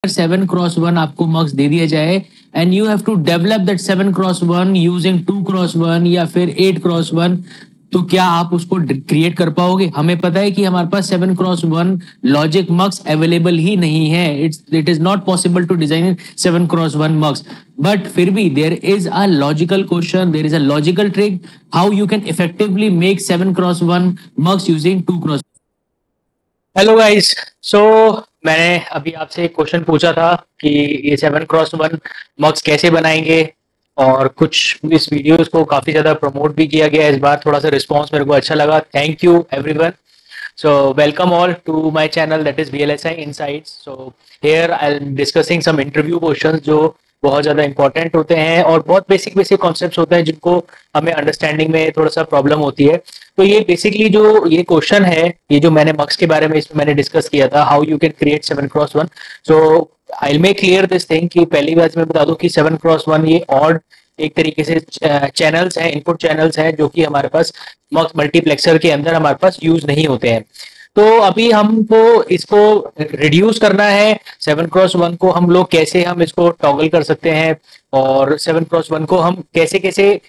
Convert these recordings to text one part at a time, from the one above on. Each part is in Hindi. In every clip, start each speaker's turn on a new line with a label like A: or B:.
A: 7x1 आपको मक्स दे दिया जाए and you have to develop that 7x1 using 2x1 या फिर 8x1, तो क्या आप उसको क्रिएट कर पाओगे? हमें पता है कि हमारे पास 7x1 लॉजिक मक्स अवेलेबल ही नहीं है. It is not possible to design 7x1 mux. But फिर भी there is a logical question, there is a logical trick how you can effectively make 7x1 mux using 2x. Hello guys. So मैंने अभी आपसे एक क्वेश्चन पूछा था कि ये 7x1 मग्स कैसे बनाएंगे, और कुछ इस वीडियोस को काफ़ी ज़्यादा प्रमोट भी किया गया. इस बार थोड़ा सा रिस्पांस मेरे को अच्छा लगा. Thank you everyone. So welcome all to my channel, that is VLSI Insights. So here I'm discussing some interview questions जो बहुत ज़्यादा इंपॉर्टेंट होते हैं और बहुत बेसिक बेसिक कॉन्सेप्ट्स होते हैं जिनको हमें अंडरस्टैंडिंग में थोड़ा सा प्रॉब्लम होती है. तो ये बेसिकली जो ये क्वेश्चन है, ये जो मैंने मक्स के बारे में इसमें मैंने डिस्कस किया था, how you can create 7x1. So I make clear this thing कि पहली बात मैं बता दूं कि 7x1 ये ऑड एक तरीके से चैनल्स हैं, इनपुट चैनल्स हैं जो कि हमारे पास मल्टीप्लेक्सर के अंदर हमारे पास यूज नहीं होते हैं. तो अभी हमको इसको रिड्यूस करना है. 7x1 को हम लोग कैसे हम इसको टॉगल कर सकते हैं, और 7x1 को हम कैसे कैसे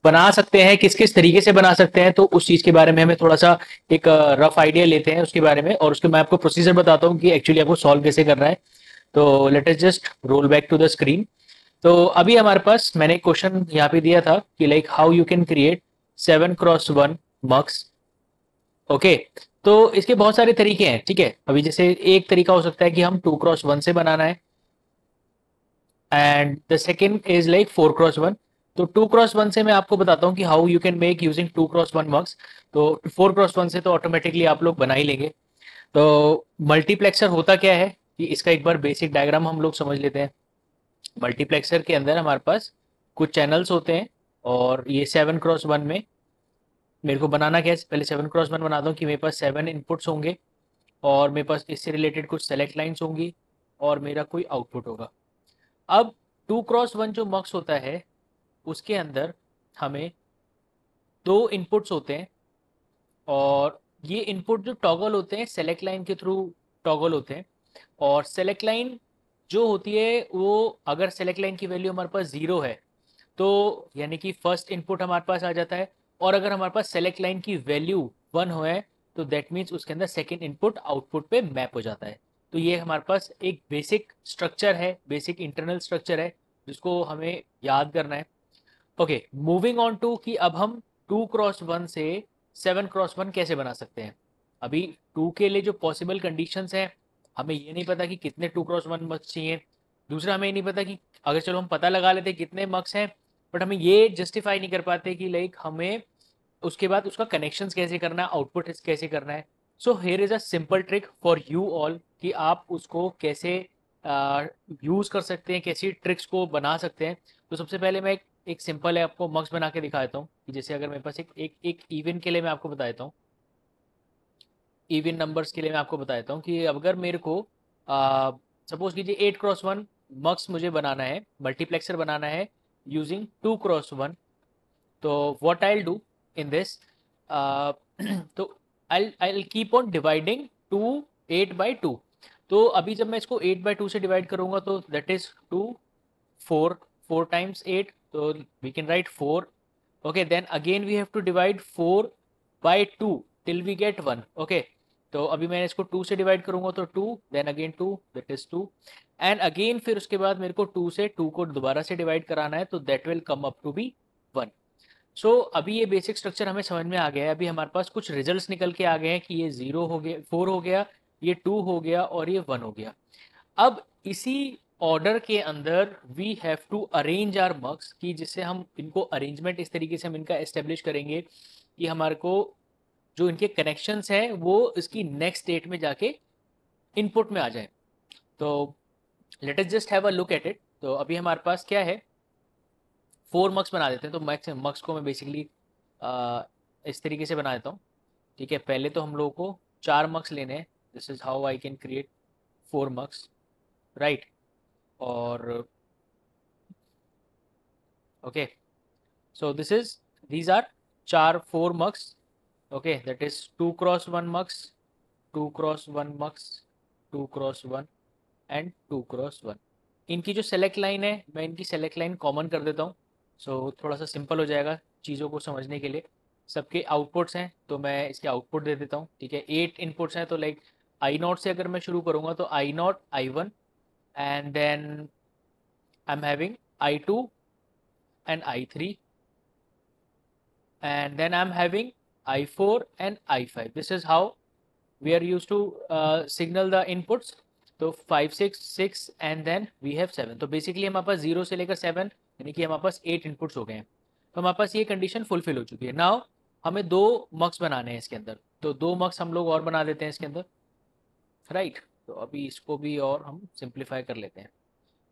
A: बना सकते हैं, किस किस तरीके से बना सकते हैं, तो उस चीज के बारे में हमें थोड़ा सा एक रफ आइडिया लेते हैं उसके बारे में, और उसके मैं आपको प्रोसीजर बताता हूँ कि एक्चुअली आपको सॉल्व कैसे करना है. तो let us just roll back to the screen. तो अभी हमारे पास मैंने एक क्वेश्चन यहाँ पे दिया था कि like how you can create 7x1 mux. Okay. तो इसके बहुत सारे तरीके हैं. ठीक है, अभी जैसे एक तरीका हो सकता है कि हम 2x1 से बनाना है, and the second is like 4x1. तो 2x1 से मैं आपको बताता हूँ कि how you can make using 2x1 मक्स. तो 4x1 से तो ऑटोमेटिकली आप लोग बना ही लेंगे. तो मल्टीप्लेक्सर होता क्या है कि इसका एक बार बेसिक डायग्राम हम लोग समझ लेते हैं. मल्टीप्लेक्सर के अंदर हमारे पास कुछ चैनल्स होते हैं, और ये 7x1 में मेरे को बनाना क्या है, पहले 7x1 बनाता हूँ कि मेरे पास 7 इनपुट्स होंगे, और मेरे पास इससे रिलेटेड कुछ सेलेक्ट लाइन्स होंगी, और मेरा कोई आउटपुट होगा. अब 2x1 जो मक्स होता है उसके अंदर हमें दो इनपुट्स होते हैं, और ये इनपुट जो टॉगल होते हैं सेलेक्ट लाइन के थ्रू टॉगल होते हैं. और सेलेक्ट लाइन जो होती है वो, अगर सेलेक्ट लाइन की वैल्यू हमारे पास 0 है तो यानी कि फर्स्ट इनपुट हमारे पास आ जाता है, और अगर हमारे पास सेलेक्ट लाइन की वैल्यू 1 हो है तो दैट मीन्स उसके अंदर सेकेंड इनपुट आउटपुट पे मैप हो जाता है. तो ये हमारे पास एक बेसिक स्ट्रक्चर है, बेसिक इंटरनल स्ट्रक्चर है जिसको हमें याद करना है. ओके, मूविंग ऑन टू कि अब हम 2x1 से 7x1 कैसे बना सकते हैं. अभी 2 के लिए जो पॉसिबल कंडीशंस हैं, हमें ये नहीं पता कि कितने 2x1 मक्स चाहिए. दूसरा, हमें ये नहीं पता कि अगर चलो हम पता लगा लेते कितने मक्स हैं, बट हमें ये जस्टिफाई नहीं कर पाते कि लाइक हमें उसके बाद उसका कनेक्शंस कैसे करना है, आउटपुट कैसे करना है. So here is a simple trick for you all कि आप उसको कैसे यूज़ कर सकते हैं, कैसी ट्रिक्स को बना सकते हैं. तो सबसे पहले मैं एक सिंपल है आपको मक्स बना के दिखा देता हूँ कि जैसे अगर मेरे पास एक इवन के लिए मैं आपको बता देता हूँ, इवन नंबर्स के लिए मैं आपको बता देता हूँ कि अगर मेरे को सपोज कीजिए 8x1 मक्स मुझे बनाना है, मल्टीप्लेक्सर बनाना है यूजिंग 2x1. तो what I will do in this, तो आई कीप ऑन डिवाइडिंग 8/2. तो अभी जब मैं इसको 8/2 से डिवाइड करूंगा तो दैट इज 2, 4, 4 टाइम्स 8, तो we can write 4. Okay, then again we have to divide 4/2 till we get 1. Okay, तो अभी मैं इसको 2 से डिवाइड करूंगा तो 2, then again 2, that is 2, and again फिर उसके बाद मेरे को 2 से 2 को दोबारा से डिवाइड कराना है तो that will come up to be 1. So अभी ये बेसिक स्ट्रक्चर हमें समझ में आ गया है. अभी हमारे पास कुछ रिजल्ट्स निकल के आ गए हैं कि ये 0 हो गया, 4 हो गया, ये 2 हो गया, और ये 1 हो गया. अब इसी ऑर्डर के अंदर we have to arrange our mux, कि जिससे हम इनको अरेंजमेंट इस तरीके से हम इनका एस्टेब्लिश करेंगे कि हमारे को जो इनके कनेक्शंस हैं वो इसकी नेक्स्ट स्टेट में जाके इनपुट में आ जाए. तो let us just have a look at it. तो अभी हमारे पास क्या है, 4 मक्स बना देते हैं. तो मक्स को मैं बेसिकली इस तरीके से बना देता हूँ. ठीक है, पहले तो हम लोगों को 4 मक्स लेने हैं. This is how I can create 4 mux, right. और okay, so these are 4 mugs. Okay, that is 2x1 mugs, 2x1 mugs, 2x1, and 2x1। इनकी जो सेलेक्ट लाइन है मैं इनकी सेलेक्ट लाइन कॉमन कर देता हूँ, सो थोड़ा सा सिंपल हो जाएगा चीज़ों को समझने के लिए। सबके आउटपुट्स हैं तो मैं इसके आउटपुट दे देता हूँ, ठीक है। 8 इनपुट्स हैं तो लाइक आई नॉट से अगर मैं शुरू करूँगा तो I naught I1 and then I am having I2 and I3 and then I'm having I4 and I5. This is how we are used to signal the inputs. तो 5 6 6 एंड देन वी हैव 7। तो बेसिकली हमारे पास 0 से लेकर 7 यानी कि हमारे पास 8 इनपुट्स हो गए हैं। तो हमारे पास ये कंडीशन फुलफिल हो चुकी है। नाउ हमें दो मक्स बनाने हैं इसके अंदर, तो दो मक्स हम लोग और बना देते हैं इसके अंदर, राइट। तो अभी इसको भी और हम सिंप्लीफाई कर लेते हैं।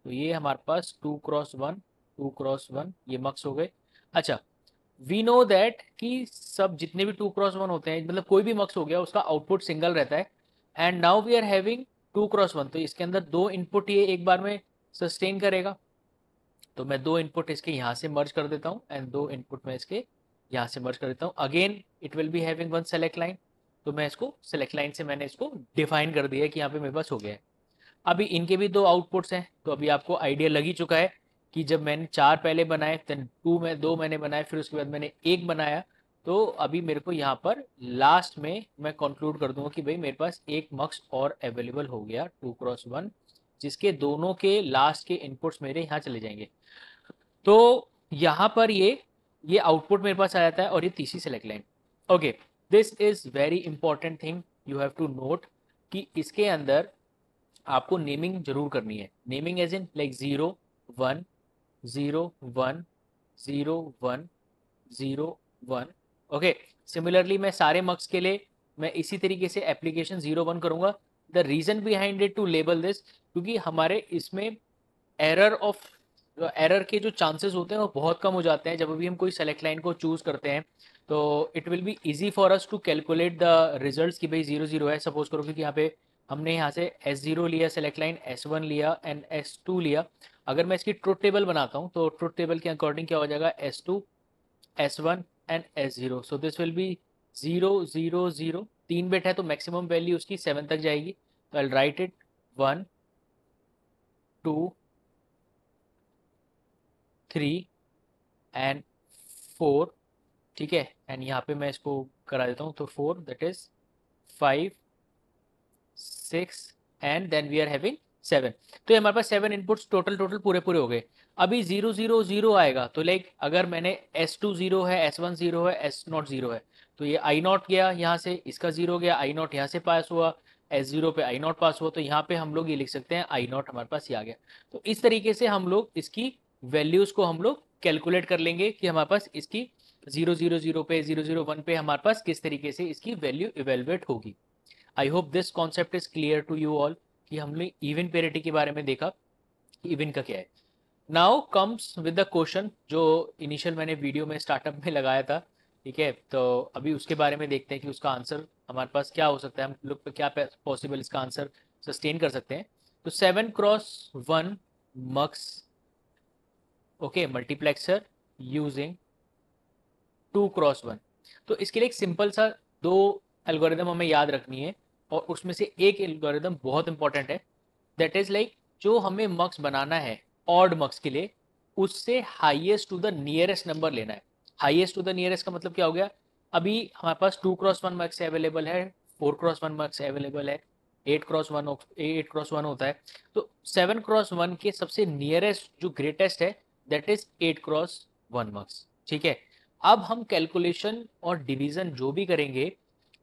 A: तो ये हमारे पास 2x1 2x1 ये मक्स हो गए। अच्छा, वी नो दैट कि सब जितने भी 2x1 होते हैं, मतलब कोई भी मक्स हो गया उसका आउटपुट सिंगल रहता है। And now we are having 2x1, तो इसके अंदर दो इनपुट ये एक बार में सस्टेन करेगा। तो मैं दो इनपुट इसके यहाँ से मर्ज कर देता हूँ एंड दो इनपुट मैं इसके यहाँ से मर्ज कर देता हूँ। Again it will be having one select line, तो मैं इसको सेलेक्ट लाइन से मैंने इसको डिफाइन कर दिया है कि यहाँ पे मेरे पास हो गया है। अभी इनके भी दो आउटपुट्स हैं, तो अभी आपको आइडिया लग ही चुका है कि जब मैंने चार पहले बनाए, देन दो मैंने बनाए, फिर उसके बाद मैंने एक बनाया। तो अभी मेरे को यहाँ पर लास्ट में मैं कंक्लूड कर दूंगा कि भाई मेरे पास एक मक्स और अवेलेबल हो गया 2x1, जिसके दोनों के लास्ट के इनपुट्स मेरे यहाँ चले जाएंगे। तो यहाँ पर ये आउटपुट मेरे पास आ जाता है और ये तीसरी select line. Okay, this is very important thing you have to note कि इसके अंदर आपको नेमिंग जरूर करनी है। Naming as in like 0 1 0 1 0 1 0 1। Okay, similarly मैं सारे मक्स के लिए मैं इसी तरीके से एप्लीकेशन 0 1 करूंगा। The reason behind it to label this, क्योंकि हमारे इसमें एरर के जो चांसेस होते हैं वो बहुत कम हो जाते हैं जब भी हम कोई सेलेक्ट लाइन को चूज करते हैं। तो it will be easy for us to calculate the results कि भाई 0 0 है, सपोज करो, क्योंकि यहाँ पे हमने यहाँ से S0 लिया सेलेक्ट लाइन, S1 लिया एंड S2 लिया। अगर मैं इसकी ट्रुथ टेबल बनाता हूँ तो ट्रुथ टेबल के अकॉर्डिंग क्या हो जाएगा, S2 S1 and S0। So this will be 0 0 0। 3 bit है तो मैक्सिमम वैल्यू उसकी 7 तक जाएगी। तो आई राइट इट 1 2 3 एंड 4, ठीक है। एंड यहाँ पे मैं इसको करा देता हूँ, तो 4 that is 5 6 and then we are having 7। तो ये हमारे पास 7 इनपुट्स टोटल टोटल पूरे पूरे हो गए। अभी 0 0 0 आएगा तो लाइक अगर मैंने S2 0 है, S1 0 है, S0 0 है, तो ये I नॉट गया यहाँ से, इसका 0 गया, I नॉट यहाँ से पास हुआ, S0 पे I नॉट पास हुआ, तो यहाँ पे हम लोग ये लिख सकते हैं I नॉट हमारे पास ये आ गया। तो इस तरीके से हम लोग इसकी वैल्यूज को हम लोग कैलकुलेट कर लेंगे कि हमारे पास इसकी 0 0 0 पे 0 0 1 पे हमारे पास किस तरीके से इसकी वैल्यू इवेलुएट होगी। I hope this concept is clear to you all कि हमने इवन पेरिटी के बारे में देखा, इवन का क्या है। Now comes with the question जो इनिशियल मैंने वीडियो में स्टार्टअप में लगाया था, ठीक है। तो अभी उसके बारे में देखते हैं कि उसका आंसर हमारे पास क्या हो सकता है, हम लोग पे क्या पॉसिबल इसका आंसर सस्टेन कर सकते हैं। तो 7x1 mux, okay, multiplexer using 2x1। तो इसके लिए एक सिंपल सा दो एल्गोरिदम हमें याद रखनी है, और उसमें से एक एल्गोरिदम बहुत इंपॉर्टेंट है। दैट इज लाइक जो हमें मक्स बनाना है ऑड मक्स के लिए, उससे highest to the nearest number लेना है। हाईएस्ट टू द नियरेस्ट का मतलब क्या हो गया, अभी हमारे पास 2x1 मक्स अवेलेबल है, 4x1 मक्स अवेलेबल है, 8x1 होता है। तो 7x1 के सबसे नियरेस्ट जो ग्रेटेस्ट है दैट इज 8x1 मक्स, ठीक है। अब हम कैलकुलेशन और डिवीजन जो भी करेंगे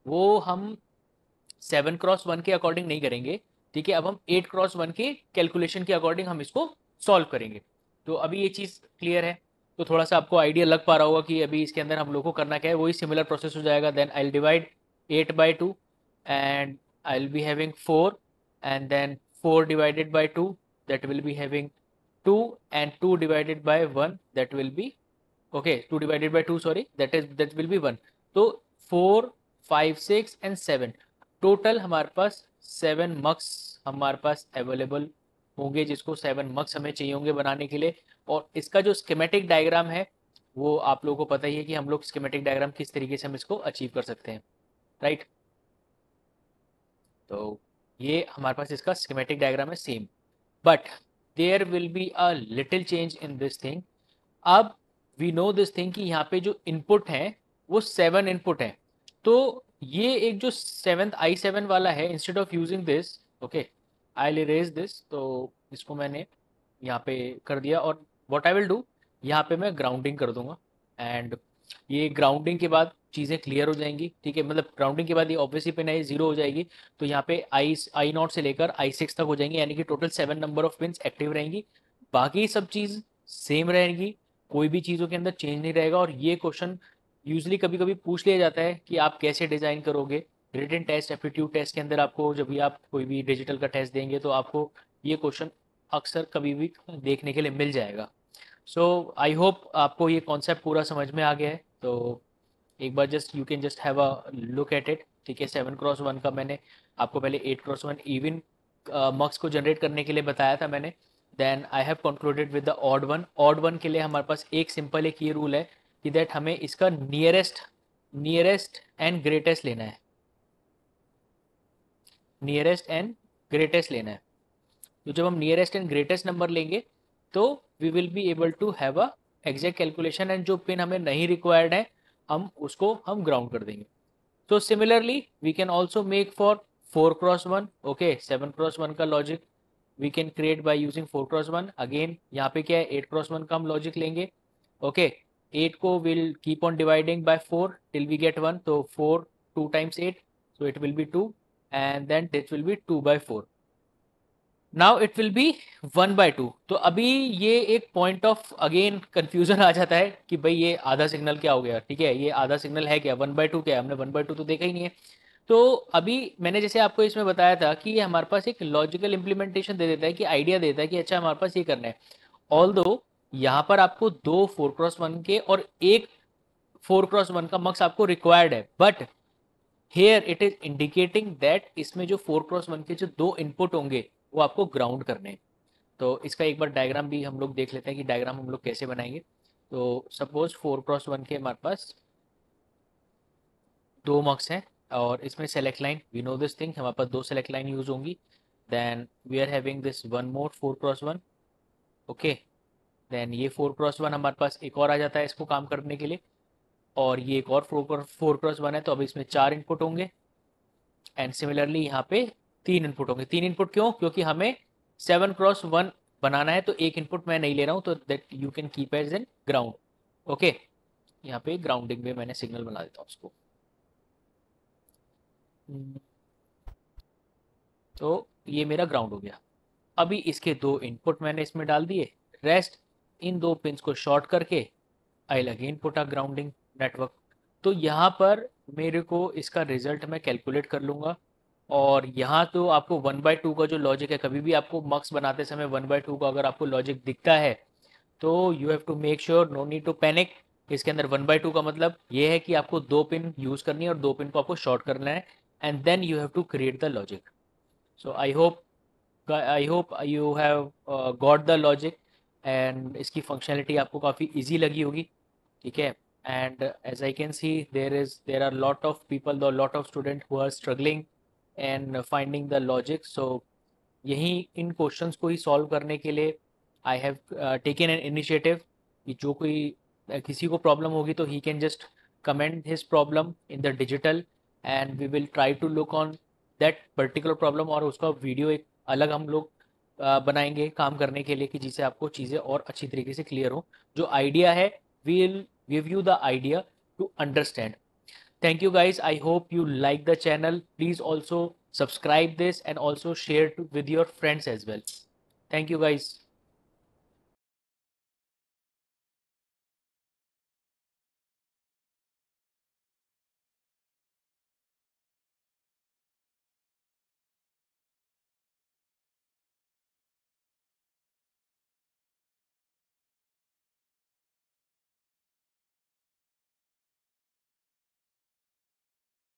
A: वो हम 7x1 के अकॉर्डिंग नहीं करेंगे, ठीक है। अब हम 8x1 के कैलकुलेशन के अकॉर्डिंग हम इसको सॉल्व करेंगे। तो अभी ये चीज़ क्लियर है, तो थोड़ा सा आपको आइडिया लग पा रहा होगा कि अभी इसके अंदर हम लोग को करना क्या है। वही सिमिलर प्रोसेस हो जाएगा। Then I will divide 8/2 and I will be having 4 and then 4 divided by 2 that will be having 2 and 2 divided by 1 that will be, okay, 2 divided by 2 sorry, that will be 1। तो 4 5 6 एंड 7, टोटल हमारे पास 7 मक्स हमारे पास अवेलेबल होंगे, जिसको 7 मक्स हमें चाहिए होंगे बनाने के लिए। और इसका जो स्कीमेटिक डायग्राम है वो आप लोगों को पता ही है कि हम लोग स्कीमेटिक डायग्राम किस तरीके से हम इसको अचीव कर सकते हैं, राइट। तो ये हमारे पास इसका स्कीमेटिक डायग्राम है same, but there will be a little change in this thing. अब वी नो दिस थिंग कि यहाँ पे जो इनपुट है वो 7 इनपुट है, तो ये एक जो सेवन्थ i7 वाला है, instead of using this, okay, I erase this, तो इसको मैंने यहाँ पे कर दिया। और व्हाट आई विल डू, यहाँ पे मैं ग्राउंडिंग कर दूंगा, एंड ये ग्राउंडिंग के बाद चीज़ें क्लियर हो जाएंगी, ठीक है। मतलब ग्राउंडिंग के बाद ये ऑब्वियसली पिन है जीरो हो जाएगी, तो यहाँ पे आई नॉट से लेकर i6 तक हो जाएंगी, यानी कि total 7 number of pins active रहेंगी। बाकी सब चीज़ सेम रहेगी, कोई भी चीज़ों के अंदर चेंज नहीं रहेगा। और ये क्वेश्चन यूजली कभी कभी पूछ लिया जाता है कि आप कैसे डिज़ाइन करोगे रिटन टेस्ट, एप्टीट्यूड टेस्ट के अंदर आपको जब भी आप कोई भी डिजिटल का टेस्ट देंगे तो आपको ये क्वेश्चन अक्सर कभी भी देखने के लिए मिल जाएगा। सो आई होप आपको ये कॉन्सेप्ट पूरा समझ में आ गया है। तो एक बार just you can just have a look at it, ठीक है। 7x1 का मैंने आपको पहले 8x1 इवन मक्स को जनरेट करने के लिए बताया था मैंने। Then I have concluded with the odd one के लिए हमारे पास एक सिंपल एक ये रूल है कि दैट हमें इसका नियरेस्ट एंड ग्रेटेस्ट लेना है, नियरेस्ट एंड ग्रेटेस्ट लेना है। तो जब हम नियरेस्ट एंड ग्रेटेस्ट नंबर लेंगे तो we will be able to have a exact calculation, and जो पिन हमें नहीं रिक्वायर्ड है हम ग्राउंड कर देंगे। तो similarly we can also make for 4x1, okay. 7x1 का logic we can create by using 4x1। Again यहाँ पे क्या है, 8x1 का हम लॉजिक लेंगे, ओके। 8 को will keep on dividing by 4 till we get 1, तो 4 2 times 8, so it will be 2, and then this will be 2/4। Now it will B 1/2। तो अभी ये एक पॉइंट ऑफ अगेन कंफ्यूजन आ जाता है कि भाई ये आधा सिग्नल क्या हो गया, ठीक है, ये आधा सिग्नल है क्या, 1/2 क्या है, हमने 1/2 तो देखा ही नहीं है। तो अभी मैंने जैसे आपको इसमें बताया था कि ये हमारे पास एक लॉजिकल इंप्लीमेंटेशन दे देता है, कि आइडिया देता है कि अच्छा हमारे पास ये करना है। ऑल दो यहाँ पर आपको दो 4x1 के और एक 4x1 का मक्स आपको रिक्वायर्ड है, but here it is indicating that इसमें जो 4x1 के जो दो इनपुट होंगे वो आपको ग्राउंड करने हैं। तो इसका एक बार डायग्राम भी हम लोग देख लेते हैं कि डायग्राम हम लोग कैसे बनाएंगे। तो सपोज 4x1 के हमारे पास दो मक्स हैं, और इसमें select line, we know this thing, हमारे पास दो सेलेक्ट लाइन यूज होंगी। Then we are having this one more 4x1, okay. देन ये 4x1 हमारे पास एक और आ जाता है इसको काम करने के लिए, और ये एक और 4x1 है, तो अब इसमें 4 इनपुट होंगे। एंड सिमिलरली यहाँ पे 3 इनपुट होंगे। 3 इनपुट क्यों, क्योंकि हमें 7x1 बनाना है, तो एक इनपुट मैं नहीं ले रहा हूँ, तो that you can keep as an ground, okay. यहाँ पे ग्राउंडिंग में मैंने सिग्नल बना देता हूँ उसको। तो ये मेरा ग्राउंड हो गया। अभी इसके दो इनपुट मैंने इसमें डाल दिए, रेस्ट इन दो पिंस को शॉर्ट करके I again put a grounding network. तो यहाँ पर मेरे को इसका रिजल्ट मैं कैलकुलेट कर लूँगा। और यहाँ तो आपको 1/2 का जो लॉजिक है, कभी भी आपको मक्स बनाते समय 1/2 का अगर आपको लॉजिक दिखता है तो you have to make sure, no need to panic. इसके अंदर 1/2 का मतलब ये है कि आपको दो पिन यूज़ करनी है और दो पिन को आपको शॉर्ट करना है, and then you have to create the logic. So I hope you have got the logic, and इसकी फंक्शनलिटी आपको काफ़ी इजी लगी होगी, ठीक है। And as I can see there are lot of people, lot of student who are struggling and finding the logic. So यही इन क्वेश्चंस को ही सॉल्व करने के लिए I have taken an initiative कि जो कोई किसी को प्रॉब्लम होगी तो he can just comment his problem in the digital, and we will try to look on that particular problem, और उसका वीडियो एक अलग हम लोग बनाएंगे काम करने के लिए, कि जिससे आपको चीज़ें और अच्छी तरीके से क्लियर हो। जो आइडिया है we will give you the idea to understand. Thank you guys. I hope you like the channel. Please also subscribe this and also share with your friends as well. Thank you guys.